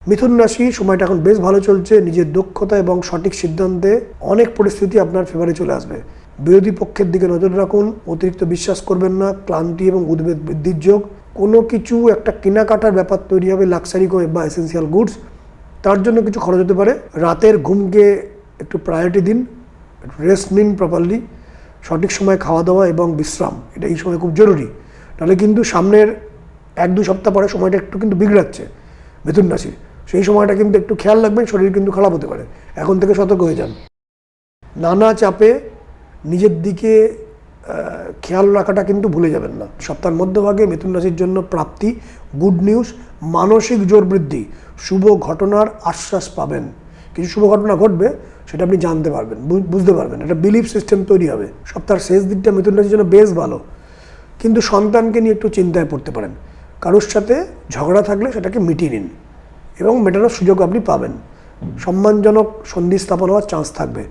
মিথুন রাশি সময়টা এখন বেশ ভালো চলছে। নিজের দক্ষতা এবং সঠিক সিদ্ধান্তে অনেক পরিস্থিতি আপনার ফেভারে চলে আসবে। বিরোধী পক্ষের দিকে নজর রাখুন, অতিরিক্ত বিশ্বাস করবেন না। ক্লান্তি এবং উদ্বেগ বৃদ্ধির যোগ। কোনো কিছু একটা কেনাকাটার ব্যাপার তৈরি হবে, লাক্সারি বা এসেন্সিয়াল গুডস, তার জন্য কিছু খরচ হতে পারে। রাতের ঘুমকে একটু প্রায়োরিটি দিন, রেস্ট নিন প্রপারলি। সঠিক সময় খাওয়া দাওয়া এবং বিশ্রাম, এটা এই সময় খুব জরুরি। তাহলে কিন্তু সামনের 1-2 সপ্তাহ পরে সময়টা একটু কিন্তু বিগড়াচ্ছে মিথুন রাশির। সেই সময়টা কিন্তু একটু খেয়াল রাখবেন, শরীর কিন্তু খারাপ হতে পারে। এখন থেকে সতর্ক হয়ে যান। নানা চাপে নিজের দিকে খেয়াল রাখাটা কিন্তু ভুলে যাবেন না। সপ্তাহের মধ্যভাগে মিথুন রাশির জন্য প্রাপ্তি, গুড নিউজ, মানসিক জোর বৃদ্ধি, শুভ ঘটনার আশ্বাস পাবেন। কিছু শুভ ঘটনা ঘটবে, সেটা আপনি জানতে পারবেন, বুঝতে পারবেন। একটা বিলিফ সিস্টেম তৈরি হবে। সপ্তাহের শেষ দিকটা মিথুন রাশির জন্য বেশ ভালো, কিন্তু সন্তানকে নিয়ে একটু চিন্তায় পড়তে পারেন। কারোর সাথে ঝগড়া থাকলে সেটাকে মিটিয়ে নিন এবং মেটানোর সুযোগ আপনি পাবেন। সম্মানজনক সন্ধি স্থাপন হওয়ার চান্স থাকবে।